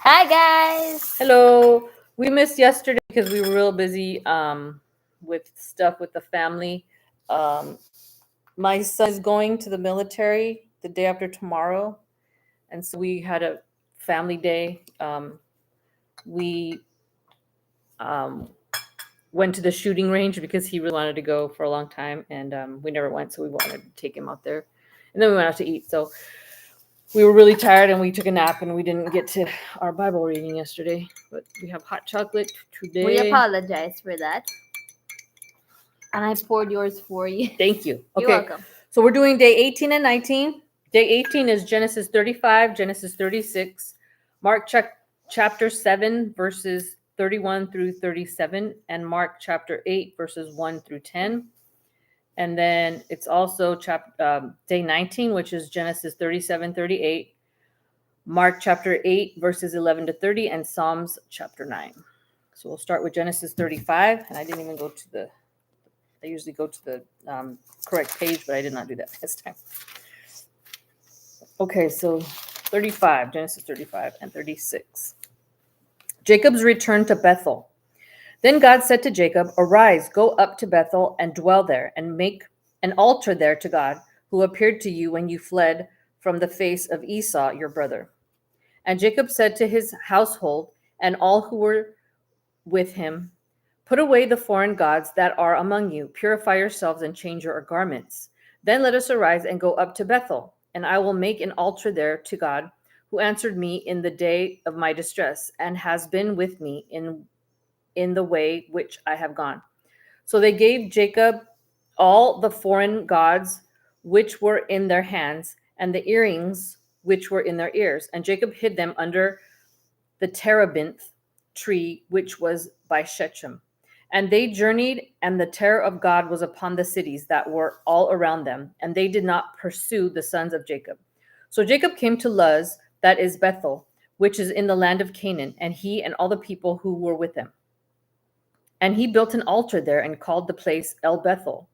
Hi guys. Hello. We missed yesterday because we were real busy with stuff with the family. Um, my son is going to the military the day after tomorrow, and so we had a family day. We um, went to the shooting range because he really wanted to go for a long time, and we never went, so we wanted to take him out there. And then we went out to eat. So we were really tired and we took a nap and we didn't get to our Bible reading yesterday. But we have hot chocolate We today. apologize for that. And I poured yours for you. Thank you. You're Okay. welcome. So we're doing day 18 and 19. Day 18 is Genesis 35, Genesis 36, Mark chapter 7, verses 31 through 37, and Mark chapter 8, verses 1 through 10. And then it's also day 19, which is Genesis 37, 38, Mark chapter 8, verses 11 to 30, and Psalms chapter 9. So we'll start with Genesis 35, and I didn't even go to the I usually go to the correct page, but I did not do that this time. Okay, so 35, Genesis 35 and 36. Jacob's return to Bethel. Then God said to Jacob, "Arise, go up to Bethel and dwell there, and make an altar there to God, who appeared to you when you fled from the face of Esau, your brother." And Jacob said to his household and all who were with him, "Put away the foreign gods that are among you. Purify yourselves and change your garments. Then let us arise and go up to Bethel, and I will make an altar there to God, who answered me in the day of my distress, and has been with me in the way which I have gone." So they gave Jacob all the foreign gods which were in their hands, and the earrings which were in their ears. And Jacob hid them under the terebinth tree which was by Shechem. And they journeyed, and the terror of God was upon the cities that were all around them, and they did not pursue the sons of Jacob. So Jacob came to Luz, that is Bethel, which is in the land of Canaan, and he and all the people who were with him. And he built an altar there and called the place El Bethel,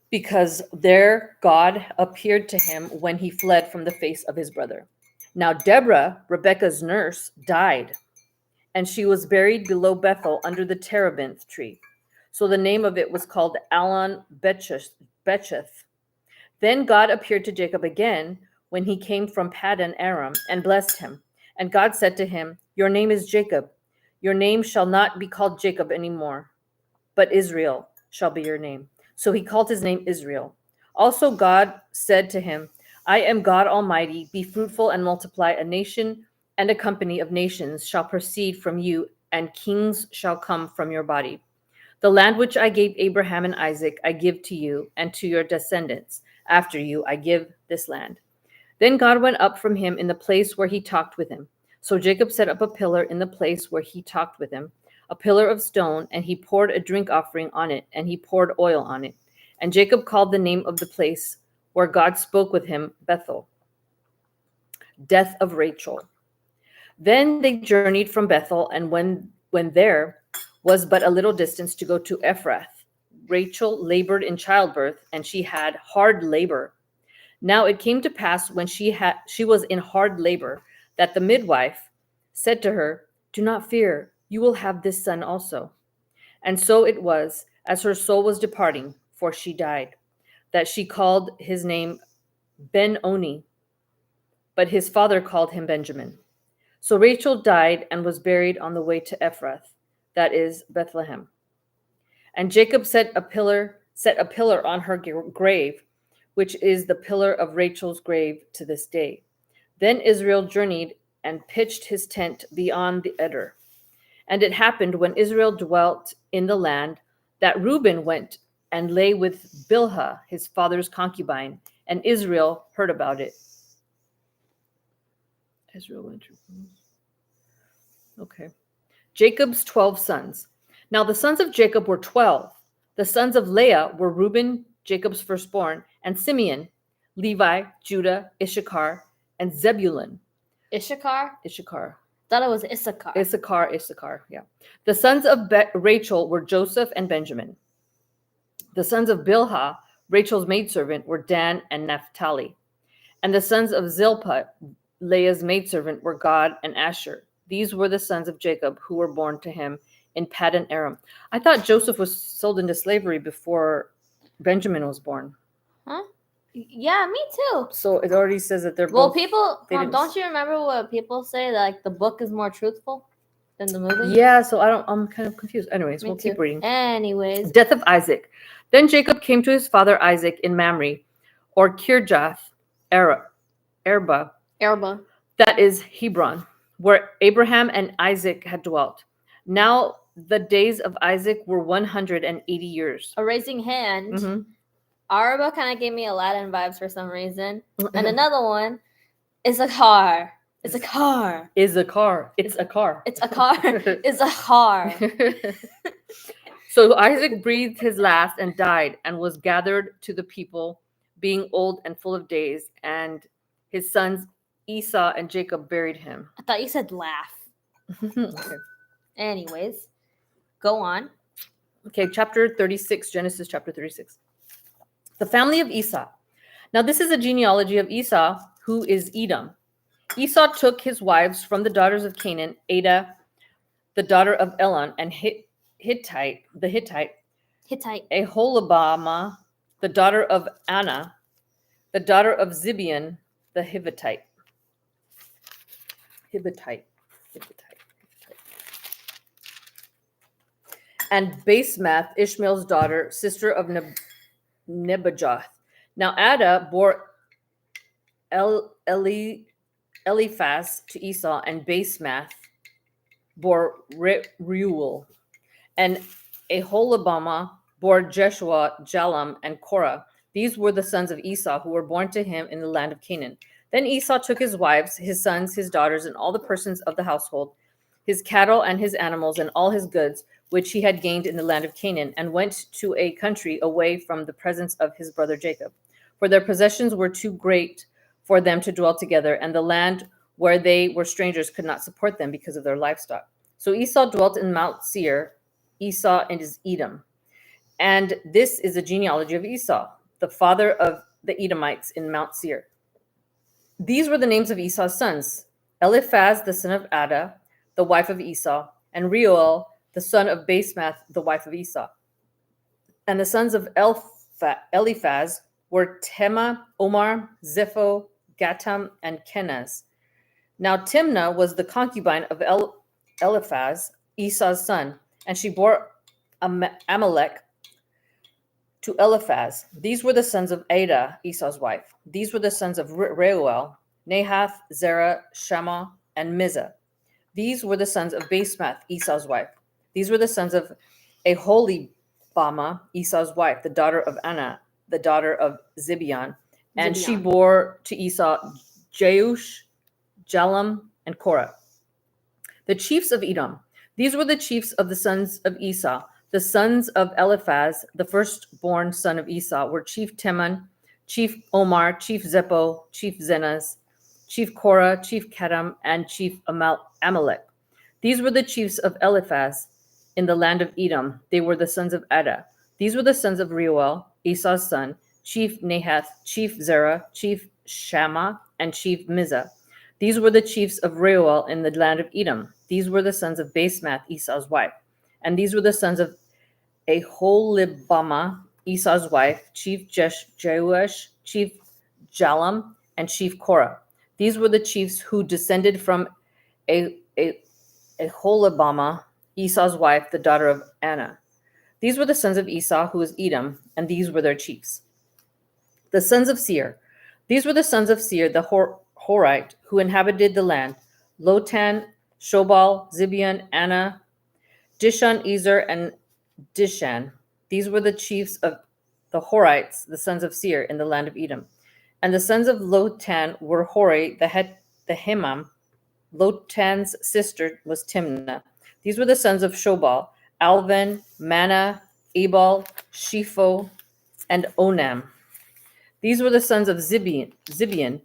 because there God appeared to him when he fled from the face of his brother. Now Deborah, Rebekah's nurse, died, and she was buried below Bethel under the terebinth tree. So the name of it was called Alon Becheth. Then God appeared to Jacob again when he came from Paddan Aram and blessed him. And God said to him, "Your name is Jacob. Your name shall not be called Jacob anymore, but Israel shall be your name." So he called his name Israel. Also God said to him, "I am God Almighty. Be fruitful and multiply. A nation and a company of nations shall proceed from you, and kings shall come from your body. The land which I gave Abraham and Isaac I give to you and to your descendants. After you I give this land." Then God went up from him in the place where he talked with him. So Jacob set up a pillar in the place where he talked with him, a pillar of stone, and he poured a drink offering on it, and he poured oil on it. And Jacob called the name of the place where God spoke with him Bethel. Death of Rachel. Then they journeyed from Bethel, and when there was but a little distance to go to Ephrath, Rachel labored in childbirth, and she had hard labor. Now it came to pass when she was in hard labor, that the midwife said to her, "Do not fear, you will have this son also." And so it was, as her soul was departing, for she died, that she called his name Ben-Oni, but his father called him Benjamin. So Rachel died and was buried on the way to Ephrath, that is Bethlehem. And Jacob set a pillar on her grave, which is the pillar of Rachel's grave to this day. Then Israel journeyed and pitched his tent beyond the Eder. And it happened when Israel dwelt in the land that Reuben went and lay with Bilhah, his father's concubine, and Israel heard about it. Israel went to... Okay. Jacob's 12 sons. Now the sons of Jacob were 12. The sons of Leah were Reuben, Jacob's firstborn, and Simeon, Levi, Judah, Issachar, and Zebulun. Issachar? Thought it was Issachar. Issachar, yeah. The sons of Rachel were Joseph and Benjamin. The sons of Bilhah, Rachel's maidservant, were Dan and Naphtali. And the sons of Zilpah Leah's maidservant were Gad and Asher. These were the sons of Jacob who were born to him in Paddan Aram. I thought Joseph was sold into slavery before Benjamin was born. Huh? Yeah, me too. So it already says that they're Well, both. people, they didn't- don't you remember what people say? Like the book is more truthful than the movie. Yeah, so I'm kind of confused. Anyways, Me we'll too. keep reading. Anyways, Death of Isaac. Then Jacob came to his father Isaac in Mamre, or Kirjath Arba, Arba. that is Hebron, where Abraham and Isaac had dwelt. Now the days of Isaac were 180 years. A raising hand. Mhm. Arba kind of gave me Aladdin vibes for some reason. And another one is a car. It's a car. Is a car. It's a car. It's a car. It's a car. So Isaac breathed his last and died and was gathered to the people, being old and full of days, and his sons Esau and Jacob buried him. I thought you said laugh. Okay. Anyways, go on. Okay, chapter 36, Genesis chapter 36. The family of Esau. Now this is a genealogy of Esau, who is Edom. Esau took his wives from the daughters of Canaan, Adah, the daughter of Elon, and Hittite, Aholibamah, the daughter of Anna, the daughter of Zibeon, the Hivitite. And Basemath, Ishmael's daughter, sister of Nebajoth. Now Adah bore Eliphaz to Esau, and Basemath bore Reuel. And Aholibamah bore Jeshua, Jalam, and Korah. These were the sons of Esau who were born to him in the land of Canaan. Then Esau took his wives, his sons, his daughters, and all the persons of the household, his cattle and his animals, and all his goods, which he had gained in the land of Canaan, and went to a country away from the presence of his brother Jacob. For their possessions were too great for them to dwell together, and the land where they were strangers could not support them because of their livestock. So Esau dwelt in Mount Seir. Esau and his Edom. And this is a genealogy of Esau, the father of the Edomites in Mount Seir. These were the names of Esau's sons: Eliphaz, the son of Adah, the wife of Esau, and Reuel, the son of Basemath, the wife of Esau. And the sons of Eliphaz were Tema, Omar, Zepho, Gatam, and Kenaz. Now Timnah was the concubine of Eliphaz, Esau's son, and she bore Amalek to Eliphaz. These were the sons of Adah, Esau's wife. These were the sons of Reuel, Nahath, Zerah, Shammah, and Mizah. These were the sons of Basemath, Esau's wife. These were the sons of Aholibamah, Esau's wife, the daughter of Anna, the daughter of Zibeon. And she bore to Esau Jeush, Jalam, and Korah. The chiefs of Edom. These were the chiefs of the sons of Esau. The sons of Eliphaz, the firstborn son of Esau, were Chief Teman, Chief Omar, Chief Zepho, Chief Zenaz, Chief Korah, Chief Kedem, and Chief Amalek. These were the chiefs of Eliphaz in the land of Edom. They were the sons of Adah. These were the sons of Reuel, Esau's son, Chief Nahath, Chief Zerah, Chief Shammah, and Chief Mizah. These were the chiefs of Reuel in the land of Edom. These were the sons of Basemath, Esau's wife. And these were the sons of Aholibamah, Esau's wife, Chief Jeush, Chief Jalam, and Chief Korah. These were the chiefs who descended from Aholibamah, Esau's wife, the daughter of Anna. These were the sons of Esau, who was Edom, and these were their chiefs. The sons of Seir. These were the sons of Seir, the Horite, who inhabited the land: Lotan, Shobal, Zibeon, Anna, Dishon, Ezer, and Dishan. These were the chiefs of the Horites, the sons of Seir, in the land of Edom. And the sons of Lotan were Hori, the Hemam. Lotan's sister was Timnah. These were the sons of Shobal: Alvan, Mana, Ebal, Shepho, and Onam. These were the sons of Zibeon,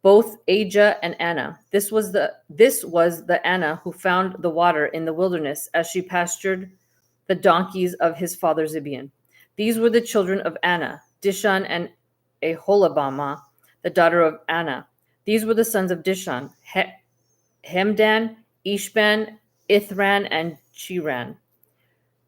both Ajah and Anna. This was the Anna who found the water in the wilderness as she pastured the donkeys of his father Zibeon. These were the children of Anna, Dishon and Aholibamah, the daughter of Anna. These were the sons of Dishon: Hemdan, Ishban, Ithran, and Chiran.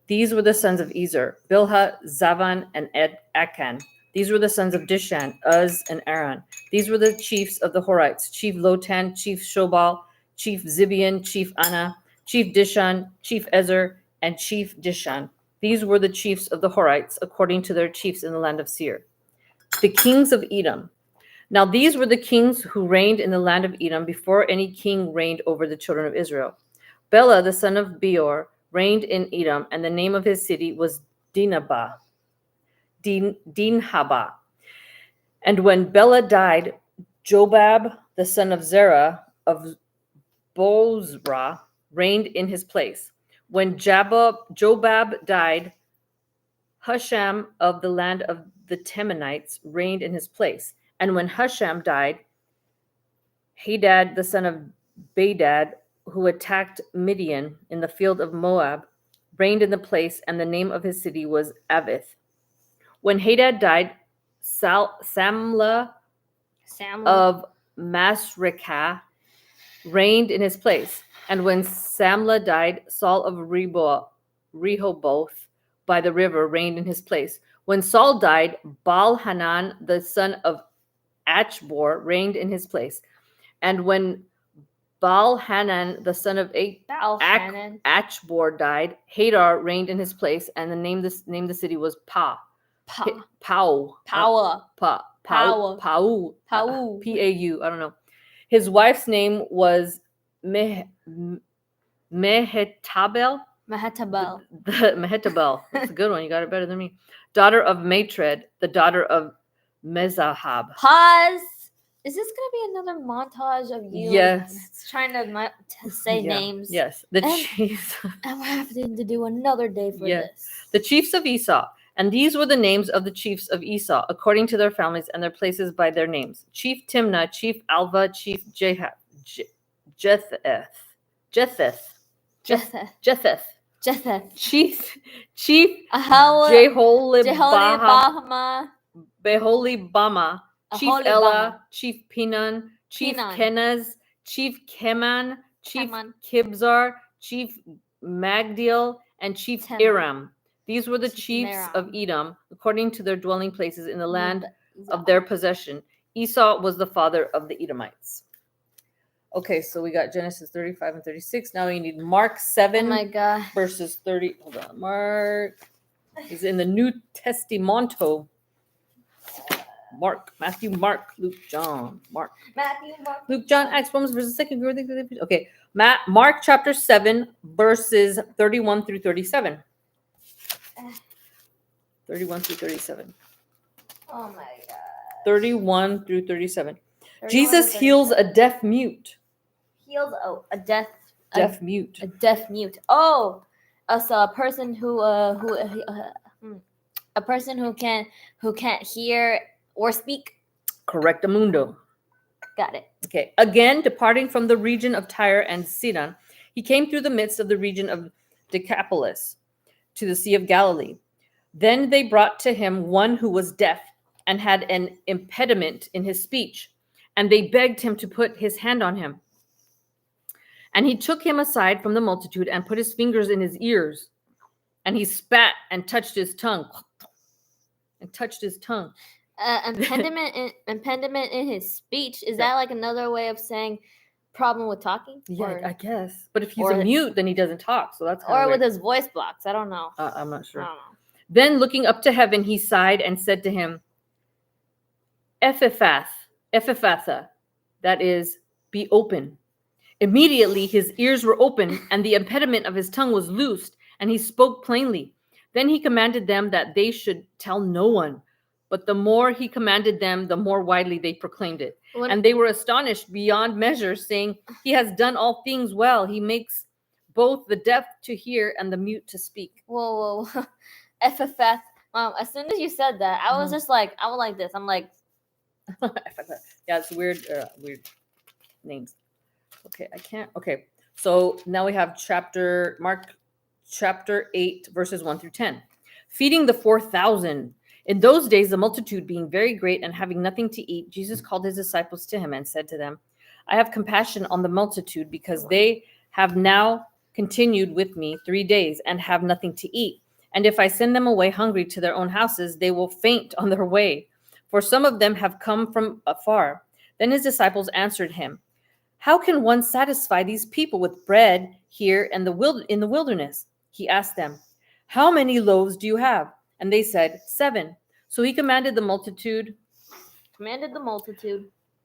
These were the sons of Ezer: Bilhah, Zavan, and Akan. These were the sons of Dishan: Uz and Aran. These were the chiefs of the Horites: Chief Lotan, Chief Shobal, Chief Zibian, Chief Anna, Chief Dishan, Chief Ezer, and Chief Dishan. These were the chiefs of the Horites, according to their chiefs in the land of Seir. The kings of Edom. Now these were the kings who reigned in the land of Edom before any king reigned over the children of Israel. Bela, the son of Beor, reigned in Edom, and the name of his city was Dinhabah. And when Bela died, Jobab, the son of Zerah of Bozrah, reigned in his place. When Jobab died, Husham of the land of the Temanites reigned in his place. And when Husham died, Hadad, the son of Bedad, who attacked Midian in the field of Moab, reigned in the place, and the name of his city was Avith. When Hadad died, Samlah of Masrekah reigned in his place. And when Samlah died, Saul of Rehoboth by the river reigned in his place. When Saul died, Baal-Hanan, the son of Achbor, reigned in his place. And when Baal-Hanan, the son of Achbor, died, Hadar reigned in his place, and the name the city was Pau. Pau. Pau. P-A-U. I don't know. His wife's name was Mehetabel. Mehetabel. That's a good one. You got it better than me. Daughter of Matred, the daughter of Mezahab. Pause. Is this going to be another montage of you? Yes. Trying to say names. Yes. The chiefs. And we're having to do another day for this. The chiefs of Esau. And these were the names of the chiefs of Esau, according to their families and their places by their names: Chief Timnah, Chief Alva, Chief Jetheth, Chief Jeholibama, Chief Elah, Chief Pinan, Chief Kenaz, Chief Keman, Chief Kibzar, Chief Magdiel, and Chief Iram. These were the chiefs of Edom, according to their dwelling places in the land of their possession. Esau was the father of the Edomites. Okay, so we got Genesis 35 and 36. Now we need Mark 7 verses 30. Hold on. Mark is in the New Testamento. Mark, Matthew, Mark, Luke, John, Mark. Luke, John, Acts, Romans, verses 2nd. Okay, Mark chapter 7, verses 31 through 37. 31 through 37. Oh my God. 31 through 37. Jesus heals a deaf mute. A deaf mute. A deaf mute. Oh, so a person who can't hear or speak. Correctamundo. Got it. Okay. Again, departing from the region of Tyre and Sidon, he came through the midst of the region of Decapolis to the Sea of Galilee. Then they brought to him one who was deaf and had an impediment in his speech, and they begged him to put his hand on him. And he took him aside from the multitude and put his fingers in his ears, and he spat and touched his tongue. Impediment in his speech. Is that like another way of saying problem with talking? Yeah, I guess. But if he's a mute, then he doesn't talk. So that's or with his voice blocks. I don't know. I'm not sure. I don't know. Then looking up to heaven, he sighed and said to him, Ephatha, that is, be open. Immediately his ears were opened, and the impediment of his tongue was loosed, and he spoke plainly. Then he commanded them that they should tell no one. But the more he commanded them, the more widely they proclaimed it. And they were astonished beyond measure, saying, he has done all things well. He makes both the deaf to hear and the mute to speak. Whoa. Ephatha. As soon as you said that, I was just like, I was like this. I'm like, yeah, it's weird names. Okay, I can't. Okay, so now we have Mark chapter 8, verses 1 through 10. Feeding the 4,000. In those days, the multitude being very great and having nothing to eat, Jesus called his disciples to him and said to them, I have compassion on the multitude because they have now continued with me 3 days and have nothing to eat. And if I send them away hungry to their own houses, they will faint on their way. For some of them have come from afar. Then his disciples answered him, how can one satisfy these people with bread here in the wilderness? He asked them, how many loaves do you have? And they said, 7. So he commanded the multitude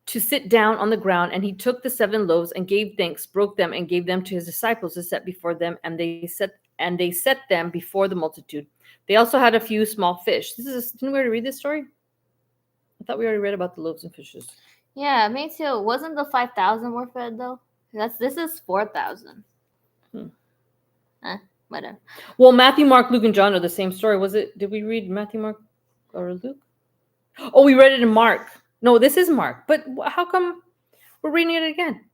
to sit down on the ground, and he took the 7 loaves and gave thanks, broke them, and gave them to his disciples to set before them, and they set them before the multitude. They also had a few small fish. Didn't we already read this story? I thought we already read about the loaves and fishes. Yeah, me too. Wasn't the 5,000 were fed though? This is 4,000. Whatever. Well, Matthew, Mark, Luke, and John are the same story. Did we read Matthew, Mark, or Luke? Oh, we read it in Mark. No, this is Mark. But how come we're reading it again?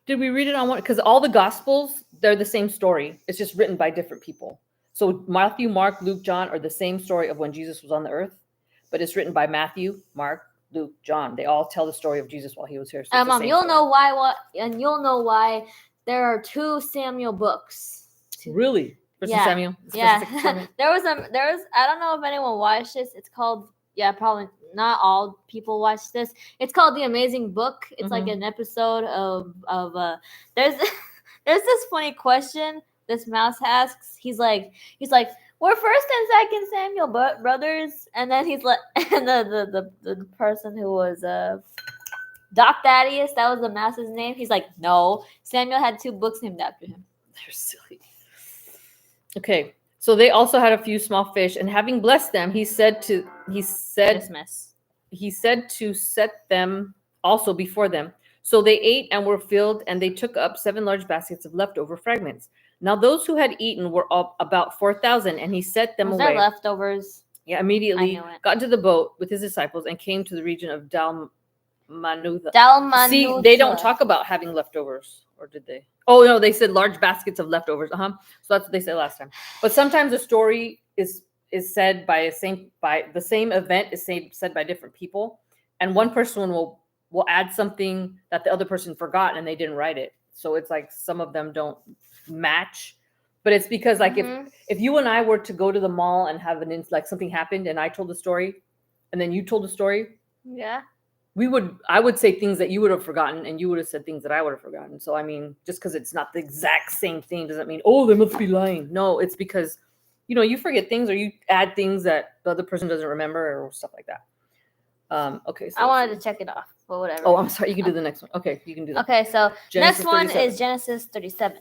Did we read it on one? Because all the Gospels, they're the same story. It's just written by different people. So Matthew, Mark, Luke, John are the same story of when Jesus was on the earth, but it's written by Matthew, Mark, Luke, John. They all tell the story of Jesus while he was here. So Mom, you'll know why there are 2 Samuel books. Really? Yeah. Samuel? Yeah. there was I don't know if anyone watched this. It's called, probably not all people watch this. It's called The Amazing Book. It's like an episode of there's this funny question this mouse asks. He's like, we're first and second Samuel brothers, and then he's like, and the person who was Doc Thaddeus, that was the mouse's name. He's like, no, Samuel had 2 books named after him. They're silly. Okay, so they also had a few small fish, and having blessed them, he said to set them also before them. So they ate and were filled, and they took up 7 large baskets of leftover fragments. Now those who had eaten were about 4,000, and he set them away. Leftovers? Yeah, immediately got into the boat with his disciples and came to the region of Dalmanutha. See, they don't talk about having leftovers, or did they? Oh no, they said large baskets of leftovers. So that's what they said last time. But sometimes a story is said by the same event is said by different people, and one person will add something that the other person forgot and they didn't write it. So it's like some of them don't match, but it's because like if you and I were to go to the mall and have something happened and I told the story, and then you told the story, I would say things that you would have forgotten, and you would have said things that I would have forgotten. So I mean, just because it's not the exact same thing doesn't mean they must be lying. No, it's because you forget things, or you add things that the other person doesn't remember, or stuff like that. Okay. So I wanted to check it off, but whatever. Oh, I'm sorry. You can do the next one. Okay, you can do that. Okay, so Genesis next one 37. is Genesis 37.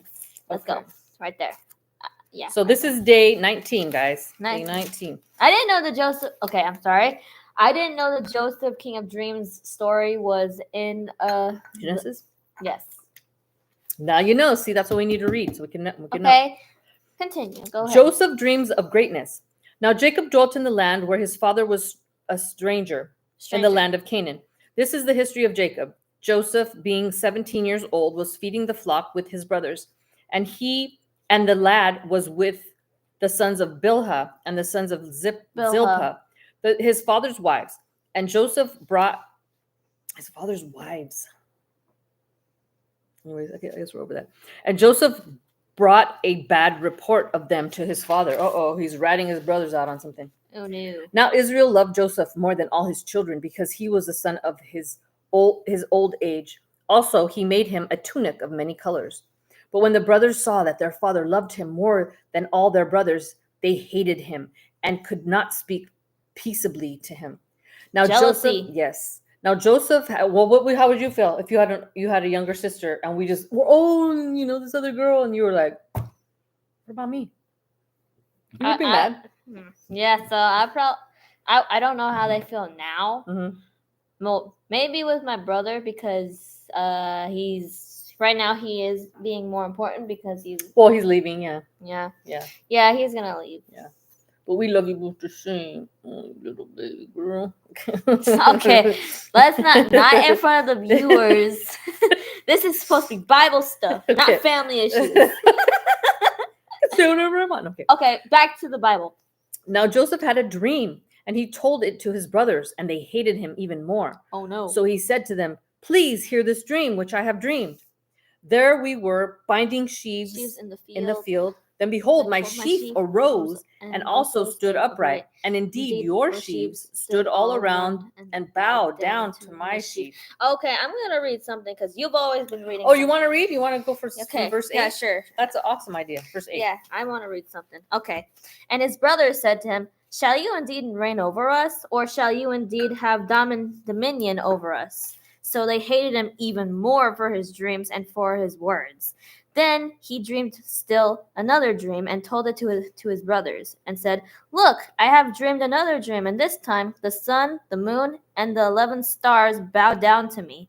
Let's go. Right there. Yeah. So this is day 19, guys. 19. Day 19. I didn't know the Joseph. Okay, I'm sorry. I didn't know the Joseph King of Dreams story was in Genesis. Yes. Now you know. See, that's what we need to read, so we can okay. know. Continue. Go ahead. Joseph dreams of greatness. Now Jacob dwelt in the land where his father was a stranger. In the land of Canaan. This is the history of Jacob. Joseph, being 17 years old, was feeding the flock with his brothers, and the lad was with the sons of Bilhah and the sons of Zilpah, his father's wives. And Joseph brought his father's wives. Anyways, I guess we're over that. And Joseph brought a bad report of them to his father. He's ratting his brothers out on something. Oh no. Now Israel loved Joseph more than all his children because he was the son of his old age. Also, he made him a tunic of many colors. But when the brothers saw that their father loved him more than all their brothers, they hated him and could not speak peaceably to him. Now Jealousy. Joseph, yes. Now Joseph, how would you feel if you had a younger sister and we just were, this other girl, and you were like, what about me? You would be mad. Yeah, so I don't know how they feel now. Mm-hmm. Well, maybe with my brother because right now he is being more important because he's leaving. Yeah, he's gonna leave. Yeah, but we love you both the same, little baby girl. Okay, let's not in front of the viewers. This is supposed to be Bible stuff, not family issues. Say whatever I want. Okay, back to the Bible. Now Joseph had a dream, and he told it to his brothers, and they hated him even more. Oh no. So he said to them, "Please hear this dream which I have dreamed. There we were binding sheaves in the field. Then behold, my sheaf arose and also stood upright. And indeed, your sheaves stood all around and bowed down to my sheaf." Okay, I'm gonna read something because you've always been reading. Oh, you want to read? You want to go from Okay. verse 8? Yeah, sure. That's an awesome idea. Verse 8. Yeah, I want to read something. Okay. And his brothers said to him, "Shall you indeed reign over us, or shall you indeed have dominion over us?" So they hated him even more for his dreams and for his words. Then he dreamed still another dream and told it to his brothers and said, "Look, I have dreamed another dream, and this time the sun, the moon, and the 11 stars bow down to me."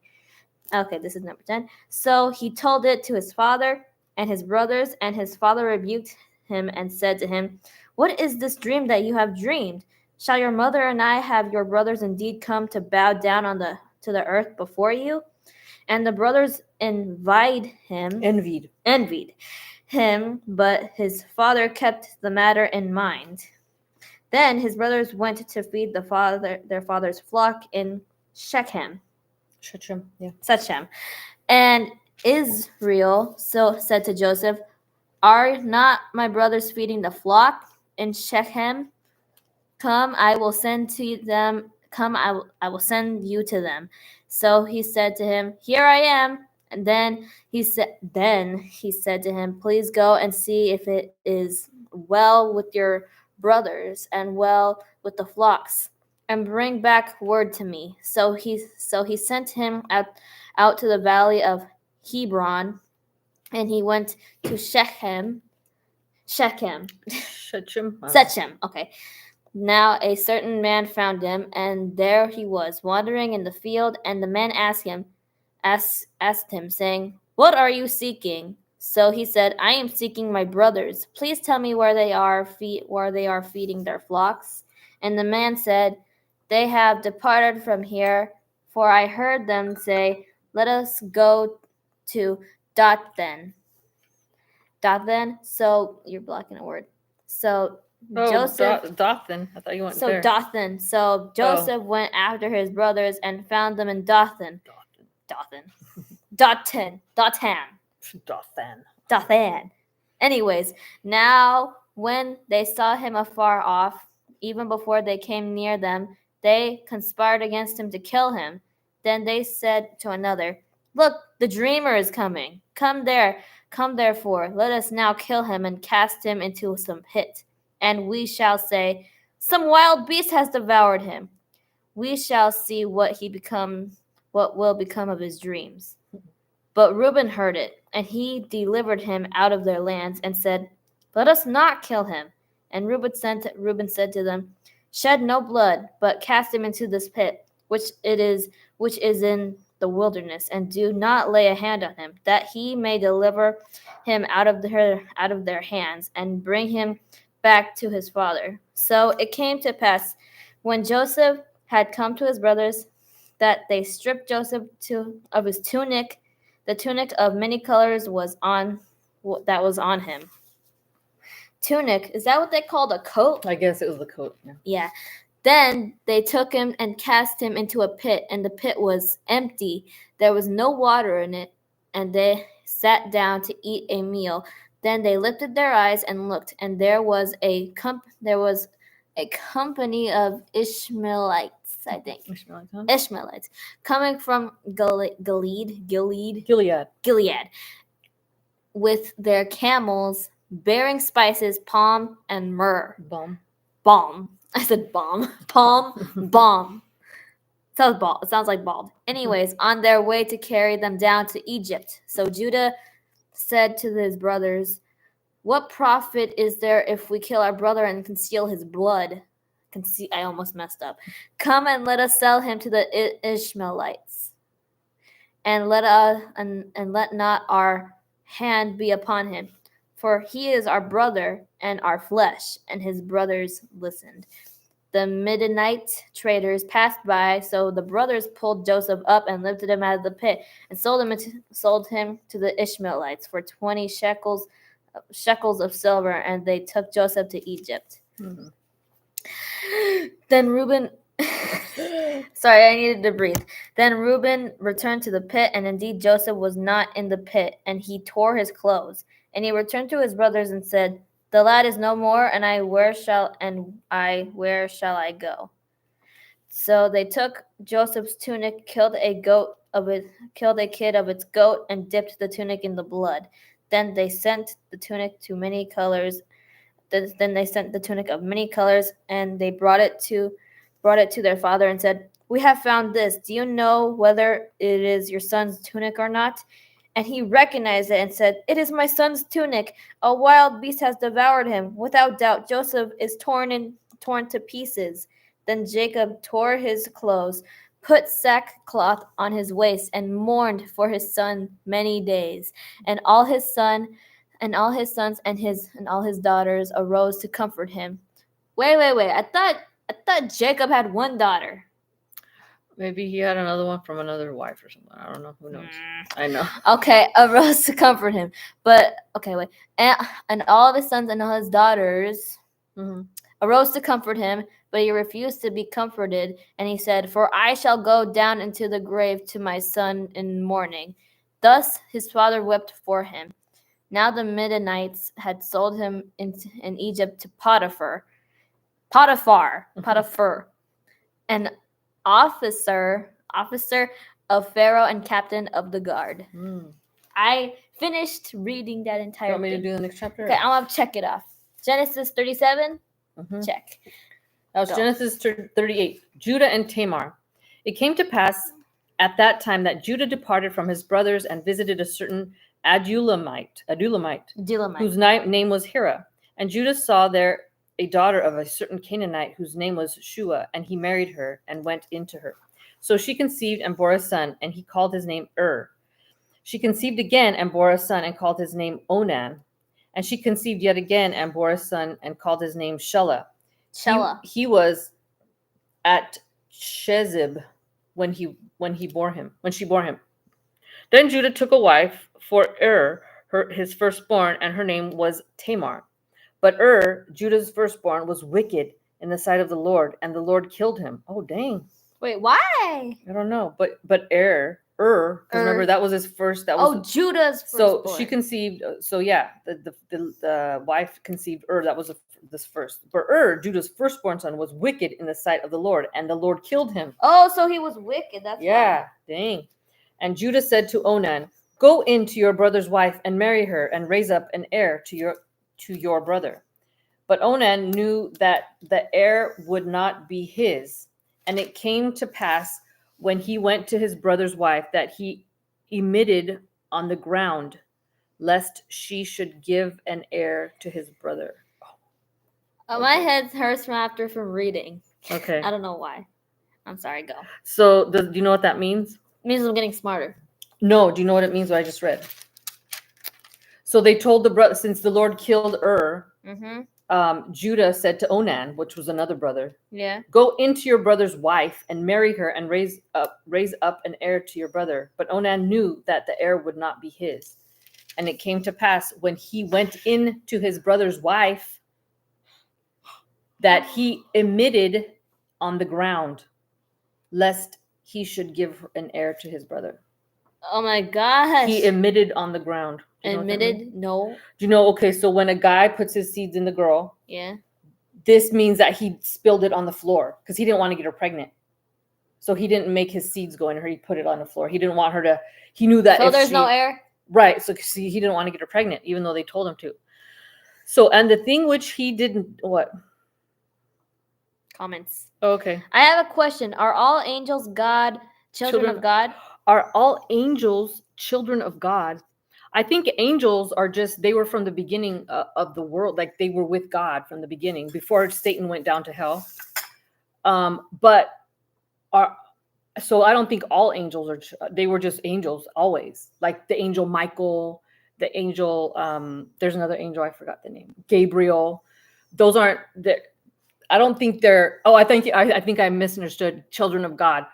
Okay, this is number 10. So he told it to his father and his brothers, and his father rebuked him and said to him, "What is this dream that you have dreamed? Shall your mother and I have your brothers indeed come to bow down to the earth before you?" And the brothers envied him, but his father kept the matter in mind. Then his brothers went to feed their father's flock in Shechem. Shechem. And Israel so said to Joseph, "Are not my brothers feeding the flock in Shechem? Come, I will send to them. Come, I will send you to them." So he said to him, "Here I am." And then he said to him, "Please go and see if it is well with your brothers and well with the flocks, and bring back word to me." So he sent him out to the valley of Hebron, and he went to Shechem. Okay. Now a certain man found him, and there he was, wandering in the field, and the man asked him, saying, "What are you seeking?" So he said, "I am seeking my brothers. Please tell me where they are feeding their flocks." And the man said, "They have departed from here, for I heard them say, 'Let us go to Dothan.'" Dothan. So you're blocking a word. So Joseph. Dothan. I thought you went So there. Dothan. So Joseph went after his brothers and found them in Dothan. Anyways, now when they saw him afar off, even before they came near them, they conspired against him to kill him. Then they said to another, "Look, the dreamer is coming. Come therefore, let us now kill him and cast him into some pit. And we shall say, 'Some wild beast has devoured him.' We shall see what will become of his dreams." But Reuben heard it, and he delivered him out of their lands and said, "Let us not kill him." And Reuben said to them, "Shed no blood, but cast him into this pit, which is in the wilderness, and do not lay a hand on him, that he may deliver him out of their hands, and bring him back to his father." So it came to pass, when Joseph had come to his brothers, that they stripped Joseph of his tunic. The tunic of many colors was on him. Tunic, is that what they called a coat? I guess it was the coat. Yeah. Then they took him and cast him into a pit, and the pit was empty. There was no water in it, and they sat down to eat a meal. Then they lifted their eyes and looked, and there was a company of Ishmaelites, I think. Ishmaelites coming from Gilead, with their camels bearing spices, palm, and myrrh. Balm. I said bomb. Palm, bomb. It sounds like bald. Anyways, on their way to carry them down to Egypt. So Judah said to his brothers, "What profit is there if we kill our brother and conceal his blood?" I almost messed up. "Come and let us sell him to the Ishmaelites, and let not our hand be upon him, for he is our brother and our flesh." And his brothers listened. The Midianite traders passed by, so the brothers pulled Joseph up and lifted him out of the pit and sold him to the Ishmaelites for 20 shekels of silver, and they took Joseph to Egypt. Mm-hmm. Then Reuben. Sorry, I needed to breathe. Then Reuben returned to the pit, and indeed Joseph was not in the pit, and he tore his clothes. And he returned to his brothers and said, "The lad is no more, and where shall I go?" So they took Joseph's tunic, killed a kid of its goat, and dipped the tunic in the blood. Then they sent the tunic to many colors. Then they sent the tunic of many colors, and they brought it to their father and said, "We have found this. Do you know whether it is your son's tunic or not?" And he recognized it and said, "It is my son's tunic. A wild beast has devoured him. Without doubt, Joseph is torn to pieces." Then Jacob tore his clothes, put sackcloth on his waist, and mourned for his son many days. And all his sons and all his daughters arose to comfort him. Wait. I thought Jacob had one daughter. Maybe he had another one from another wife or something. I don't know. Who knows? I know. Okay, arose to comfort him. But okay, wait. And all of his sons and all his daughters arose to comfort him, but he refused to be comforted, and he said, "For I shall go down into the grave to my son in mourning." Thus his father wept for him. Now the Midianites had sold him in Egypt to Potiphar, an officer of Pharaoh and captain of the guard. I finished reading that entire You want me to thing. do the next chapter? Okay, I'm gonna check it off. Genesis 37. Check. That was Genesis 38. Judah and Tamar. It came to pass at that time that Judah departed from his brothers and visited a certain Adulamite, whose name was Hira. And Judah saw there a daughter of a certain Canaanite whose name was Shua, and he married her and went into her. So she conceived and bore a son, and he called his name She conceived again and bore a son and called his name Onan. And she conceived yet again and bore a son and called his name Shelah. He was at Shezib when she bore him. Then Judah took a wife for his firstborn, and her name was Tamar. But Judah's firstborn, was wicked in the sight of the Lord, and the Lord killed him. Oh, dang. Wait, why? I don't know. But because remember, that was his first. That was Judah's firstborn. So she conceived. So yeah, the wife conceived That was this first. But Judah's firstborn son, was wicked in the sight of the Lord, and the Lord killed him. Oh, so he was wicked. That's why. Dang. And Judah said to Onan, "Go in to your brother's wife and marry her, and raise up an heir to your brother." But Onan knew that the heir would not be his. And it came to pass when he went to his brother's wife that he emitted on the ground, lest she should give an heir to his brother. My head hurts from reading. Okay. I don't know why. I'm sorry, go. So do you know what that means? It means I'm getting smarter. No, do you know what it means what I just read? So they told the brother, since the Lord killed Judah said to Onan, which was another brother, "Go into your brother's wife and marry her and raise up an heir to your brother." But Onan knew that the heir would not be his. And it came to pass when he went in to his brother's wife that he emitted on the ground, lest he should give an heir to his brother. Oh my gosh. He emitted on the ground. Admitted? No. Do you know? Okay, so when a guy puts his seeds in the girl, this means that he spilled it on the floor because he didn't want to get her pregnant. So he didn't make his seeds go in her. He put it on the floor. He didn't want her to. He knew that. So there's no heir? Right. So see, he didn't want to get her pregnant, even though they told him to. So, and the thing which he didn't, what? Comments. Oh, okay. I have a question. Are all angels children of God? Are all angels children of God? I think angels are they were from the beginning of the world. Like they were with God from the beginning before Satan went down to hell. So I don't think all angels they were just angels always. Like the angel Michael, the angel, there's another angel, I forgot the name, Gabriel. Those aren't, I don't think they're, I think I misunderstood children of God.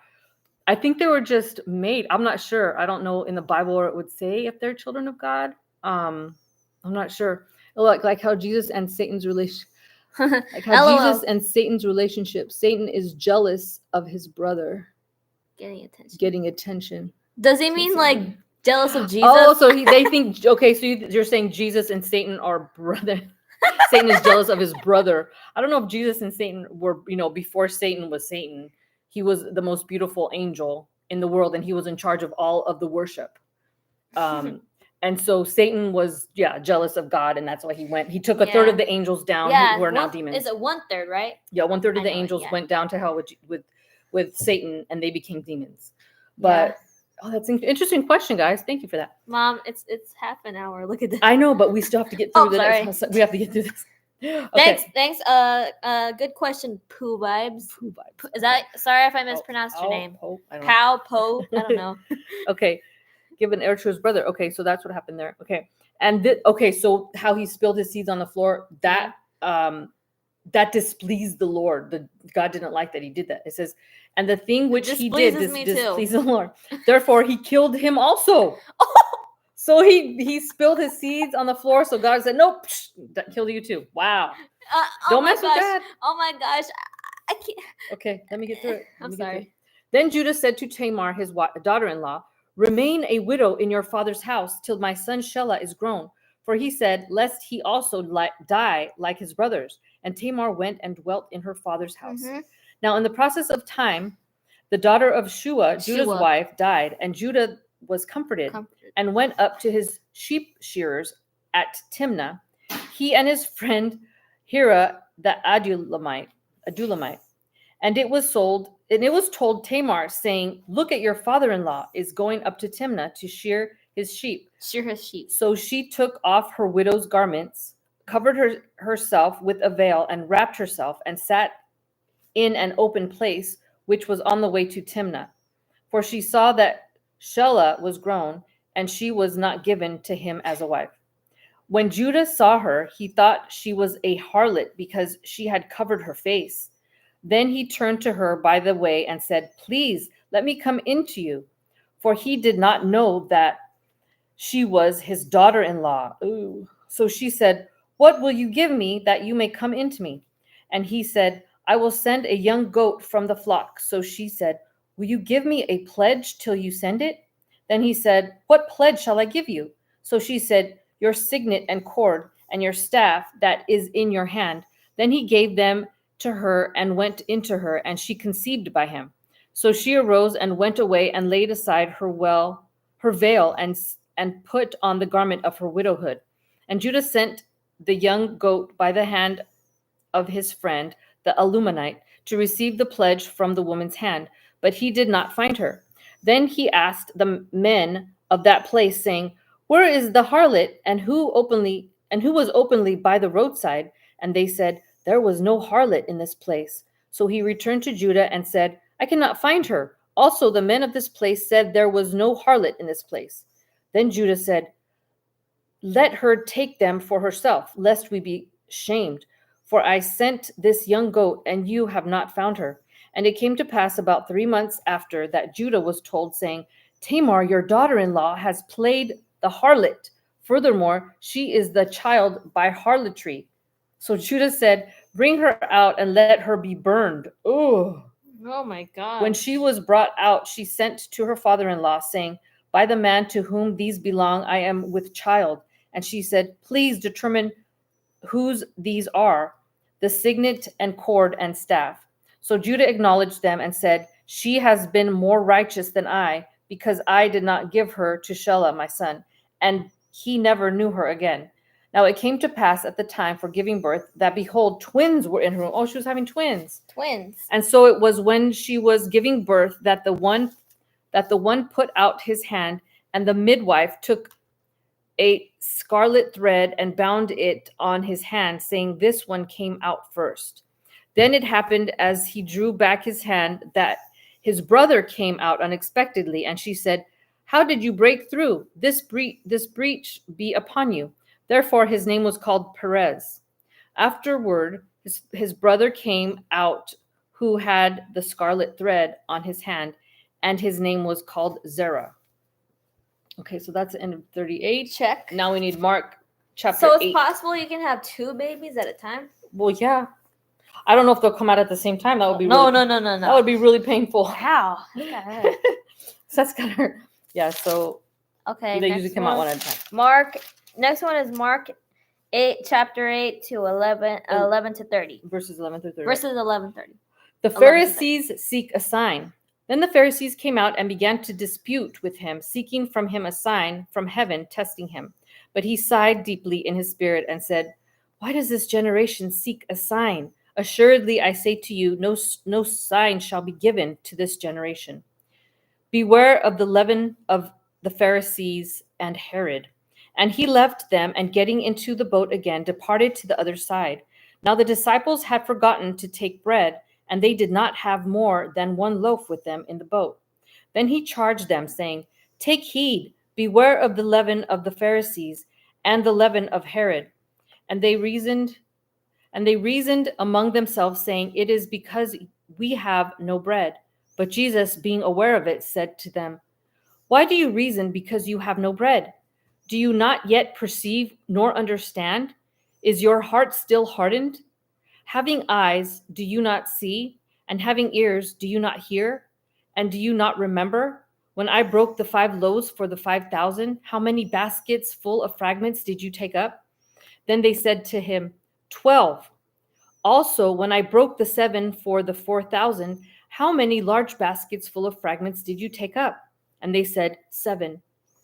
I think they were just made. I'm not sure. I don't know in the Bible where it would say if they're children of God. I'm not sure. Like how Jesus and Satan's relation. Like how Jesus and Satan's relationship. Satan is jealous of his brother getting attention. Does he mean like jealous of Jesus? Oh, so they think, okay, so you're saying Jesus and Satan are brother. Satan is jealous of his brother. I don't know if Jesus and Satan were, before Satan was Satan, he was the most beautiful angel in the world, and he was in charge of all of the worship. And so Satan was, jealous of God, and that's why he took a third of the angels down who are now demons. Is it 1/3, right? Yeah, 1/3 of the angels went down to hell with Satan, and they became demons. But that's an interesting question, guys. Thank you for that. Mom, it's half an hour. Look at this. I know, but we still have to get through this. We have to get through this. Okay. Thanks. Good question, Pooh Vibes. Pooh Vibes. Is that? Sorry if I mispronounced your name. Pow Po. I don't know. Okay. Give an heir to his brother. Okay, so that's what happened there. Okay, and so how he spilled his seeds on the floor, that displeased the Lord. God didn't like that he did that. It says, and the thing which he did displeased the Lord. Therefore, he killed him also. So he spilled his seeds on the floor. So God said, "Nope, that killed you too." Wow! Don't mess with God. Oh my gosh, I can't. Okay, let me get through it. I'm sorry. Then Judah said to Tamar, his daughter-in-law, "Remain a widow in your father's house till my son Shelah is grown." For he said, lest he also die like his brothers. And Tamar went and dwelt in her father's house. Mm-hmm. Now, in the process of time, the daughter of Shua, Judah's wife, died, and Judah was comforted and went up to his sheep shearers at Timnah, he and his friend Hira the Adulamite. And it was told Tamar, saying, "Look at your father-in-law is going up to Timnah to shear his sheep." So she took off her widow's garments, covered herself with a veil, and wrapped herself, and sat in an open place, which was on the way to Timnah. For she saw that Shelah was grown, and she was not given to him as a wife. When Judah saw her, he thought she was a harlot because she had covered her face. Then he turned to her by the way and said, "Please, let me come into you." For he did not know that she was his daughter-in-law. Ooh. So she said, "What will you give me that you may come into me?" And he said, "I will send a young goat from the flock." So she said, "Will you give me a pledge till you send it?" Then he said, "What pledge shall I give you?" So she said, "Your signet and cord and your staff that is in your hand." Then he gave them to her and went into her, and she conceived by him. So she arose and went away and laid aside her veil and put on the garment of her widowhood. And Judah sent the young goat by the hand of his friend, the Alumanite, to receive the pledge from the woman's hand, but he did not find her. Then he asked the men of that place, saying, "Where is the harlot, and who was openly by the roadside?" And they said, "There was no harlot in this place." So he returned to Judah and said, "I cannot find her." Also the men of this place said, "There was no harlot in this place." Then Judah said, "Let her take them for herself, lest we be shamed. For I sent this young goat, and you have not found her." And it came to pass about 3 months after that Judah was told, saying, "Tamar, your daughter-in-law, has played the harlot. Furthermore, she is the child by harlotry." So Judah said, "Bring her out and let her be burned." Oh my God. When she was brought out, she sent to her father-in-law, saying, "By the man to whom these belong, I am with child." And she said, "Please determine whose these are, the signet and cord and staff." So Judah acknowledged them and said, "She has been more righteous than I, because I did not give her to Shelah my son." And he never knew her again. Now it came to pass at the time for giving birth that, behold, twins were in her womb. Oh, she was having twins. And so it was when she was giving birth that the one put out his hand, and the midwife took a scarlet thread and bound it on his hand, saying, "This one came out first." Then it happened as he drew back his hand that his brother came out unexpectedly, and she said, "How did you break through? This breach be upon you." Therefore his name was called Perez. Afterward his brother came out, who had the scarlet thread on his hand, and his name was called Zerah. Okay, so that's the end of 38. Check. Now we need Mark chapter 8. So it's possible you can have 2 babies at a time? Well, yeah. I don't know if they'll come out at the same time. That would be no, really, no, no, no, no. That would be really painful. How? That's gotta hurt. So that's gotta hurt. Yeah. So Okay. they usually come out one at a time. Mark. Next one is Mark 8, chapter 8 to 11 to 30. Verses 11 through 30. Verses 11 30. The Pharisees seek a sign. Then the Pharisees came out and began to dispute with him, seeking from him a sign from heaven, testing him. But he sighed deeply in his spirit and said, "Why does this generation seek a sign? Assuredly, I say to you, no sign shall be given to this generation. Beware of the leaven of the Pharisees and Herod." And he left them, and getting into the boat again, departed to the other side. Now the disciples had forgotten to take bread, and they did not have more than one loaf with them in the boat. Then he charged them, saying, "Take heed, beware of the leaven of the Pharisees and the leaven of Herod." And they reasoned among themselves, saying, "It is because we have no bread." But Jesus, being aware of it, said to them, "Why do you reason because you have no bread? Do you not yet perceive nor understand? Is your heart still hardened? Having eyes, do you not see? And having ears, do you not hear? And do you not remember? When I broke the 5 loaves for the 5,000, how many baskets full of fragments did you take up?" Then they said to him, 12. Also, when I broke the 7 for the 4,000, how many large baskets full of fragments did you take up? And they said, 7.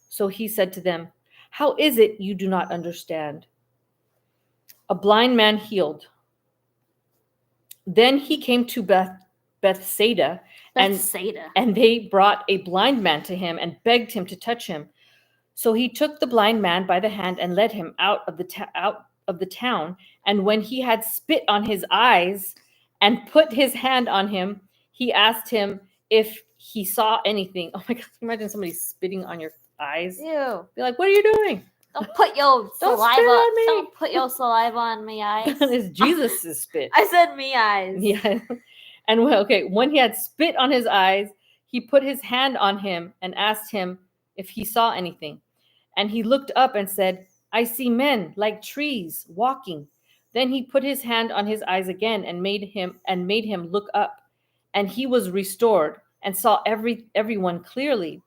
So he said to them, "How is it you do not understand?" A blind man healed. Then he came to Bethsaida, and they brought a blind man to him and begged him to touch him. So he took the blind man by the hand and led him out of the town. And when he had spit on his eyes and put his hand on him, he asked him if he saw anything. Oh my God! Imagine somebody spitting on your eyes. Ew. Be like, "What are you doing? Don't put your Don't saliva. spit on me." Don't put your saliva on me eyes. That is Jesus' spit. I said me eyes. Yeah. And when he had spit on his eyes, he put his hand on him and asked him if he saw anything. And he looked up and said, "I see men like trees walking." Then he put his hand on his eyes again and made him look up. And he was restored and saw everyone clearly.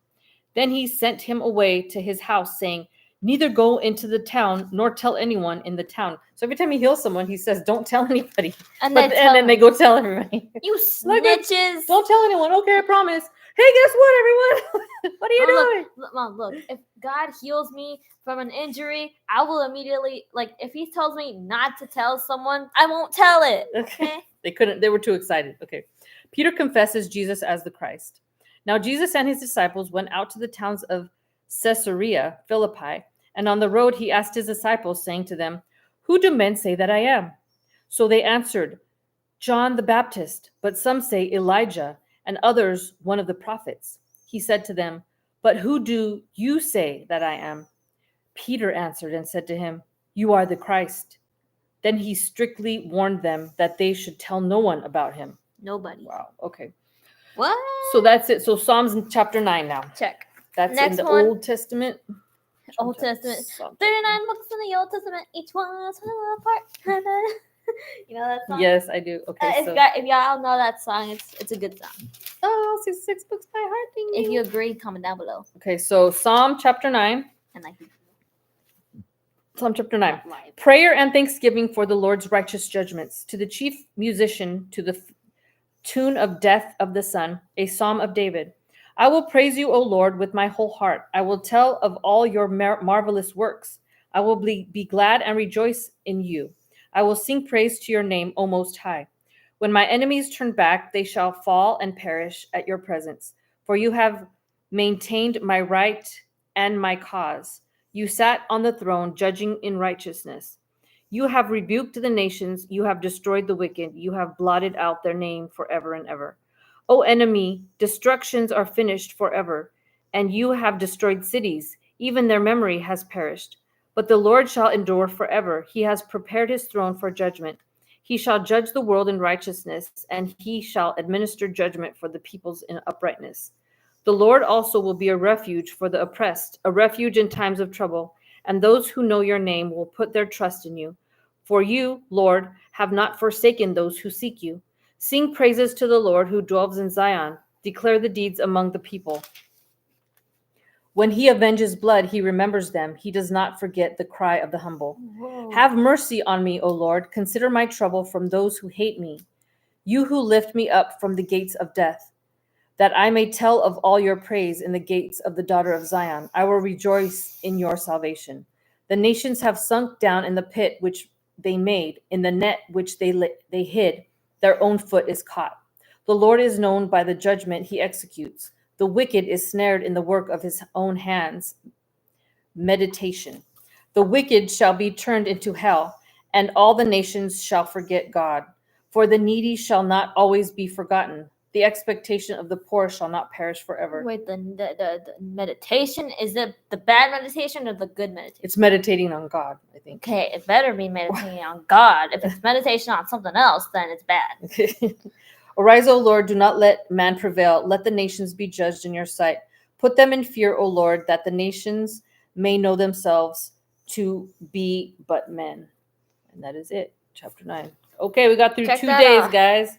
Then he sent him away to his house, saying, "Neither go into the town nor tell anyone in the town." So every time he heals someone, he says, "Don't tell anybody." And then they go tell everybody. "You snitches! Don't tell anyone." Okay, I promise. Hey, guess what, everyone? What are you doing? Mom, look. If God heals me from an injury, I will immediately, if he tells me not to tell someone, I won't tell it. Okay? They were too excited. Okay. Peter confesses Jesus as the Christ. Now Jesus and his disciples went out to the towns of Caesarea Philippi, and on the road he asked his disciples, saying to them, "Who do men say that I am?" So they answered, "John the Baptist, but some say Elijah, and others one of the prophets." He said to them, "But who do you say that I am?" Peter answered and said to him, "You are the Christ." Then he strictly warned them that they should tell no one about him. Nobody. Wow. Okay. What? So that's it. So Psalms in chapter 9 now. Check. That's Next in the one. Old Testament. Old Testament. 39 books in the Old Testament. Each one's apart. You know that song? Yes, I do. Okay. If y'all know that song, it's a good song. Oh, 6 books by heart. If you agree, comment down below. Okay, so Psalm chapter 9. And Psalm chapter 9. Prayer and thanksgiving for the Lord's righteous judgments. To the chief musician, to the tune of Death of the Sun, a psalm of David. I will praise you, O Lord, with my whole heart. I will tell of all your marvelous works. I will be glad and rejoice in you. I will sing praise to your name, O Most High. When my enemies turn back, they shall fall and perish at your presence. For you have maintained my right and my cause. You sat on the throne, judging in righteousness. You have rebuked the nations. You have destroyed the wicked. You have blotted out their name forever and ever. O enemy, destructions are finished forever, and you have destroyed cities. Even their memory has perished. But the Lord shall endure forever. He has prepared his throne for judgment. He shall judge the world in righteousness, and he shall administer judgment for the peoples in uprightness. The Lord also will be a refuge for the oppressed, a refuge in times of trouble, and those who know your name will put their trust in you. For you, Lord, have not forsaken those who seek you. Sing praises to the Lord who dwells in Zion. Declare the deeds among the people. When he avenges blood, he remembers them. He does not forget the cry of the humble. Whoa. Have mercy on me, O Lord. Consider my trouble from those who hate me. You who lift me up from the gates of death, that I may tell of all your praise in the gates of the daughter of Zion. I will rejoice in your salvation. The nations have sunk down in the pit which they made, in the net which they hid. Their own foot is caught. The Lord is known by the judgment he executes. The wicked is snared in the work of his own hands. Meditation. The wicked shall be turned into hell, and all the nations shall forget God. For the needy shall not always be forgotten. The expectation of the poor shall not perish forever. Wait, the meditation, is it the bad meditation or the good meditation? It's meditating on God, I think. Okay, it better be meditating on God. If it's meditation on something else, then it's bad. Arise, O Lord, do not let man prevail. Let the nations be judged in your sight. Put them in fear, O Lord, that the nations may know themselves to be but men. And that is it, chapter 9. Okay, we got through Check 2 that days, off. guys.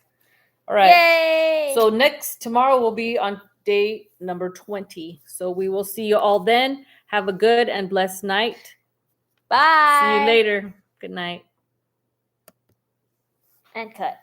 All right. Yay! So tomorrow will be on day number 20. So we will see you all then. Have a good and blessed night. Bye. See you later. Good night. And cut.